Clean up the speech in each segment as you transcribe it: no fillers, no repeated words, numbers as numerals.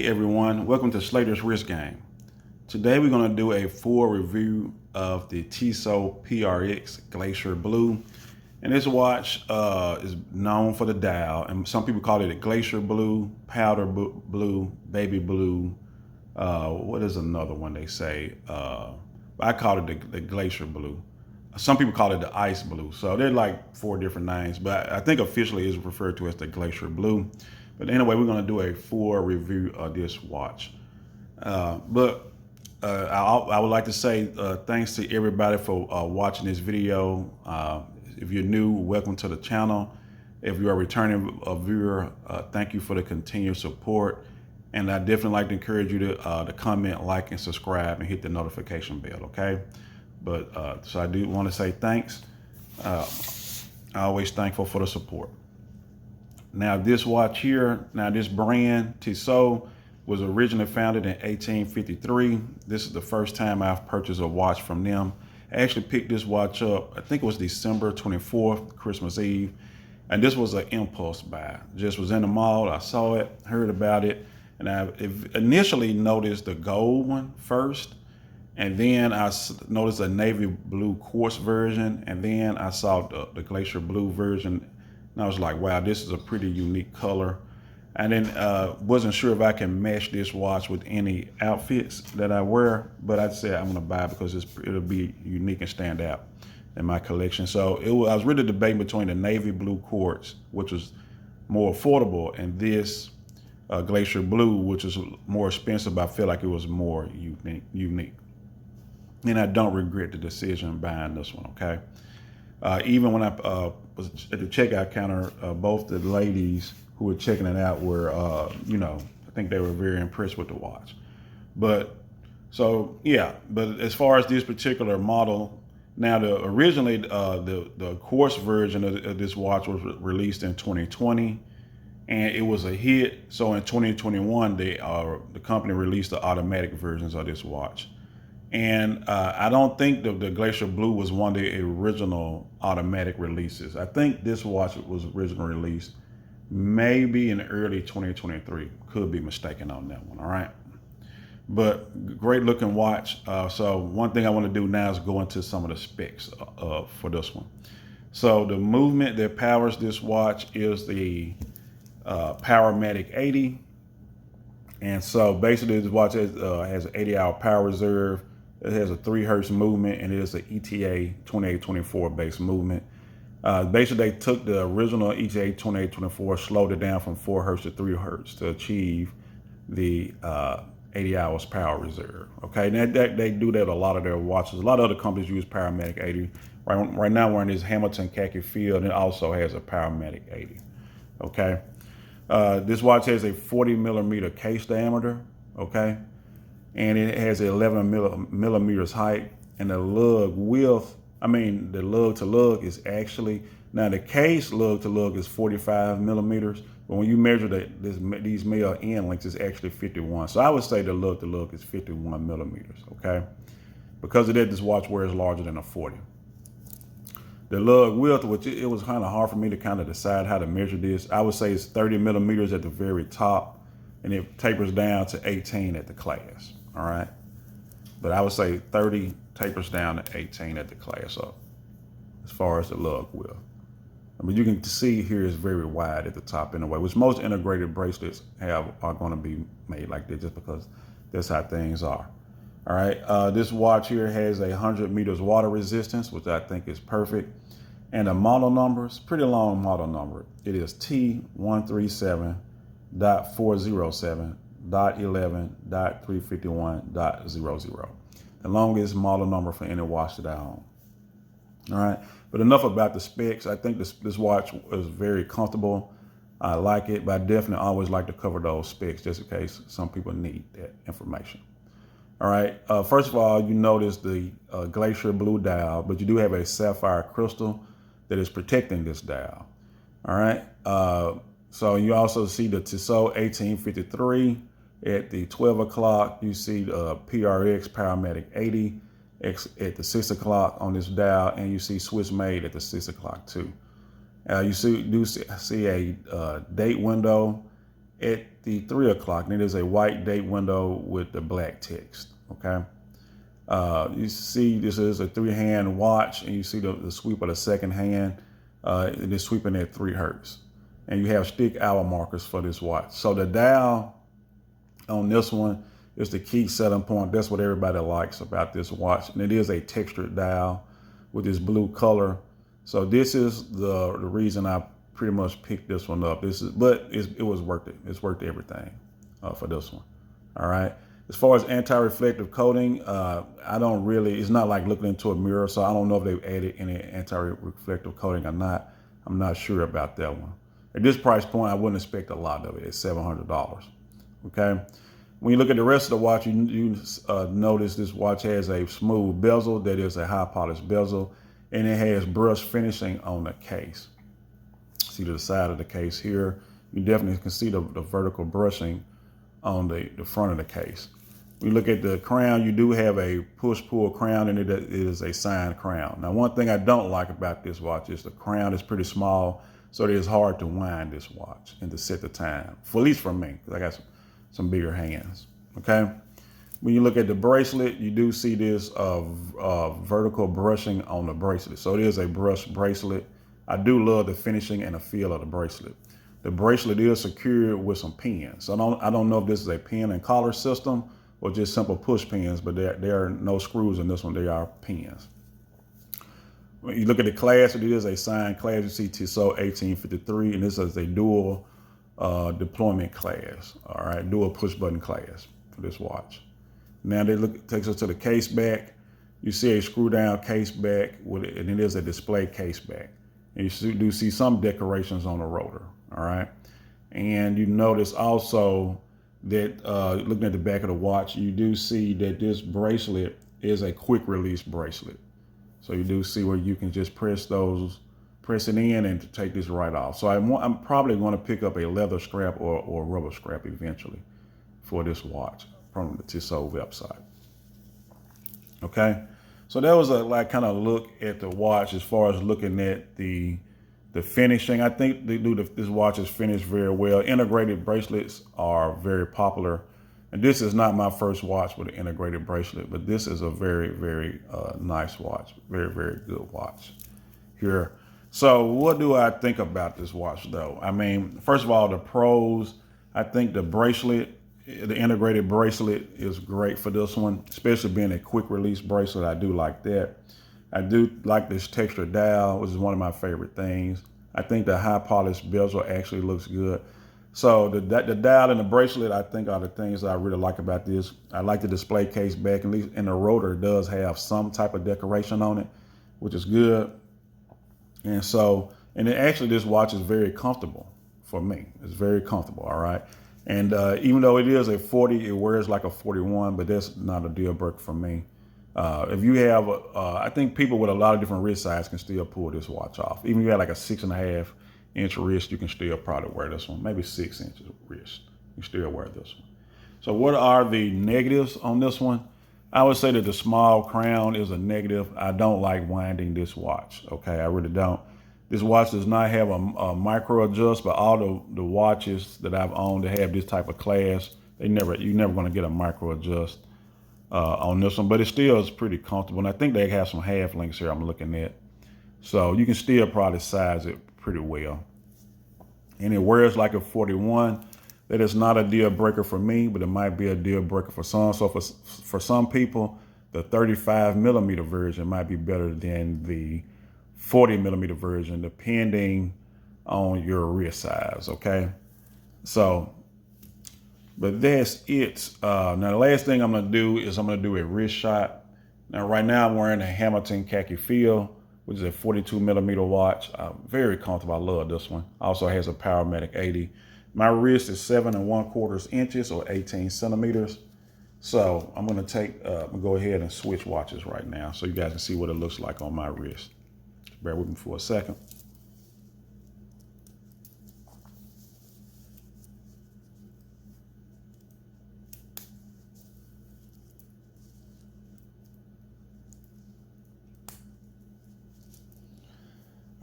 Hey everyone, welcome to Slater's Wrist Game. Today we're going to do a full review of the Tissot PRX Glacier Blue. And this watch is known for the dial, and some people call it a Glacier Blue, Powder Blue, Baby Blue. What is another one they say? I call it the Glacier Blue. Some people call it the Ice Blue. So they're like 4 different names, but I think officially it's referred to as the Glacier Blue. But anyway, we're going to do a full review of this watch. I would like to say thanks to everybody for watching this video. If you're new, welcome to the channel. If you're a returning viewer, thank you for the continued support. And I definitely like to encourage you to comment, like, and subscribe, and hit the notification bell, okay? But so I do want to say thanks. I'm always thankful for the support. Now this watch here, this brand, Tissot, was originally founded in 1853. This is the first time I've purchased a watch from them. I actually picked this watch up, I think it was December 24th, Christmas Eve. And this was an impulse buy. Just was in the mall, I saw it, heard about it. And I initially noticed the gold one first. And then I noticed a navy blue quartz version. And then I saw the Glacier Blue version. And I was like, wow, this is a pretty unique color. And then wasn't sure if I can match this watch with any outfits that I wear, but I said I'm gonna buy it because it'll be unique and stand out in my collection. So I was really debating between the navy blue quartz, which was more affordable, and this Glacier Blue, which is more expensive, but I feel like it was more unique. And I don't regret the decision buying this one, okay? Even when I was at the checkout counter, both the ladies who were checking it out were, I think they were very impressed with the watch. But as far as this particular model, now originally the quartz version of this watch was released in 2020, and it was a hit. So in 2021, the company released the automatic versions of this watch. And I don't think the Glacier Blue was one of the original automatic releases. I think this watch was originally released maybe in early 2023. Could be mistaken on that one, all right? But great looking watch. So one thing I want to do now is go into some of the specs for this one. So the movement that powers this watch is the Powermatic 80. And so basically this watch has an 80-hour power reserve. It has a 3 hertz movement, and it is an ETA 2824 base movement. Basically, they took the original ETA 2824, slowed it down from 4 hertz to 3 hertz to achieve the 80 hours power reserve. Okay, now they do that with a lot of their watches. A lot of other companies use Powermatic 80. Right now, we're in this Hamilton khaki field, and it also has a Powermatic 80. Okay, this watch has a 40 millimeter case diameter. Okay. And it has 11 millimeters height, and the lug width, the lug to lug is actually, now the case lug to lug is 45 millimeters, but when you measure these male end lengths, it's actually 51. So I would say the lug to lug is 51 millimeters, okay? Because of that, this watch wears larger than a 40. The lug width, which it was kind of hard for me to kind of decide how to measure this, I would say it's 30 millimeters at the very top, and it tapers down to 18 at the clasp. All right, but I would say 30 tapers down to 18 at the clasp up as far as the lug width. You can see here is very wide at the top anyway, which most integrated bracelets are going to be made like this just because that's how things are. All right, this watch here has 100 meters water resistance, which I think is perfect. And the model number is pretty long model number. It is T137.407.11.351.00. The longest model number for any watch that I own. All right, but enough about the specs. I think this watch is very comfortable. I like it, but I definitely always like to cover those specs just in case some people need that information. All right, first of all, you notice the Glacier Blue dial, but you do have a sapphire crystal that is protecting this dial. All right. So you also see the Tissot 1853 at the 12 o'clock. You see the PRX Powermatic 80 at the 6 o'clock on this dial, and you see Swiss made at the 6 o'clock too. You do see a date window at the 3 o'clock, and it is a white date window with the black text, okay? You see this is a 3-hand watch, and you see the sweep of the second hand. It is sweeping at 3 hertz. And you have stick hour markers for this watch. So the dial on this one is the key selling point. That's what everybody likes about this watch. And it is a textured dial with this blue color. So this is the reason I pretty much picked this one up. But it was worth it. It's worth everything for this one. All right. As far as anti-reflective coating, it's not like looking into a mirror. So I don't know if they've added any anti-reflective coating or not. I'm not sure about that one. At this price point, I wouldn't expect a lot of it. It's $700. Okay. When you look at the rest of the watch, you notice this watch has a smooth bezel. That is a high polished bezel, and it has brush finishing on the case. See the side of the case here. You definitely can see the vertical brushing on the front of the case. When you look at the crown, you do have a push-pull crown, and it is a signed crown. Now, one thing I don't like about this watch is the crown is pretty small, so it is hard to wind this watch and to set the time, at least for me, because I got some bigger hands, okay? When you look at the bracelet, you do see this vertical brushing on the bracelet. So it is a brushed bracelet. I do love the finishing and the feel of the bracelet. The bracelet is secured with some pins. So I don't know if this is a pin and collar system or just simple push pins, but there are no screws in this one. They are pins. When you look at the class, it is a signed class. You see Tissot 1853, and this is a dual deployment class. All right, dual push button class for this watch. Now takes us to the case back. You see a screw down case back with it, and it is a display case back. And you do see some decorations on the rotor. All right, and you notice also that looking at the back of the watch, you do see that this bracelet is a quick release bracelet. So you do see where you can just press it in and take this right off. So I'm probably going to pick up a leather strap or a rubber strap eventually for this watch from the Tissot website. Okay, so that was a kind of look at the watch as far as looking at the finishing. I think this watch is finished very well. Integrated bracelets are very popular. And this is not my first watch with an integrated bracelet, but this is a very, very nice watch. Very, very good watch here. So what do I think about this watch though? I mean, first of all, the pros, I think the bracelet, the integrated bracelet is great for this one, especially being a quick release bracelet. I do like that. I do like this textured dial, which is one of my favorite things. I think the high polished bezel actually looks good. So the dial and the bracelet, I think, are the things that I really like about this. I like the display case back, at least, and the rotor does have some type of decoration on it, which is good. And actually this watch is very comfortable for me. It's very comfortable, all right? And even though it is a 40, it wears like a 41, but that's not a deal breaker for me. If you have, I think people with a lot of different wrist sizes can still pull this watch off. Even if you have like a 6.5-inch wrist, you can still probably wear this one. Maybe 6 inches wrist, you still wear this one. So what are the negatives on this one? I would say that the small crown is a negative. I don't like winding this watch, okay? I really don't. This watch does not have a micro adjust, but all the watches that I've owned that have this type of class, you're never gonna get a micro adjust on this one, but it still is pretty comfortable. And I think they have some half links here I'm looking at. So you can still probably size it pretty well. And it wears like a 41. That is not a deal breaker for me, but it might be a deal breaker for some. So for some people, the 35mm version might be better than the 40mm version, depending on your wrist size, okay? So, but that's it. Now, the last thing I'm gonna do is I'm gonna do a wrist shot. Now, right now I'm wearing a Hamilton Khaki Feel, which is a 42mm watch. Very comfortable, I love this one. Also has a Powermatic 80. My wrist is 7 1/4 inches or 18 centimeters. So I'm gonna go ahead and switch watches right now so you guys can see what it looks like on my wrist. Bear with me for a second.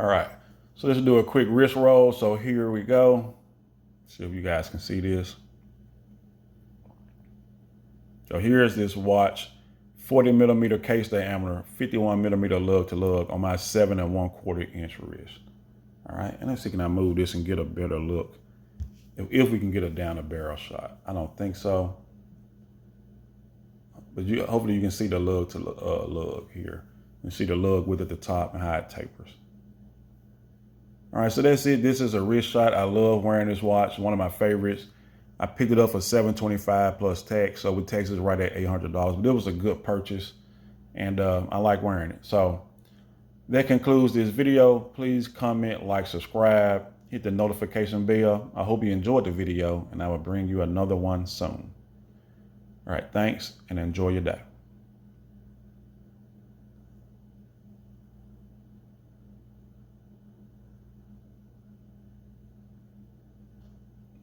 All right, so let's do a quick wrist roll. So here we go. See if you guys can see this. So here's this watch, 40 millimeter case diameter, 51 millimeter lug to lug on my 7 1/4 inch wrist. All right, and let's see, can I move this and get a better look? If we can get a down the barrel shot. I don't think so. But hopefully you can see the lug to lug here. You see the lug width at the top and how it tapers. All right, so that's it. This is a wrist shot. I love wearing this watch, one of my favorites. I picked it up for $725 plus tax, so with tax it's right at $800. But it was a good purchase, and I like wearing it. So that concludes this video. Please comment, like, subscribe, hit the notification bell. I hope you enjoyed the video, and I will bring you another one soon. All right, thanks, and enjoy your day.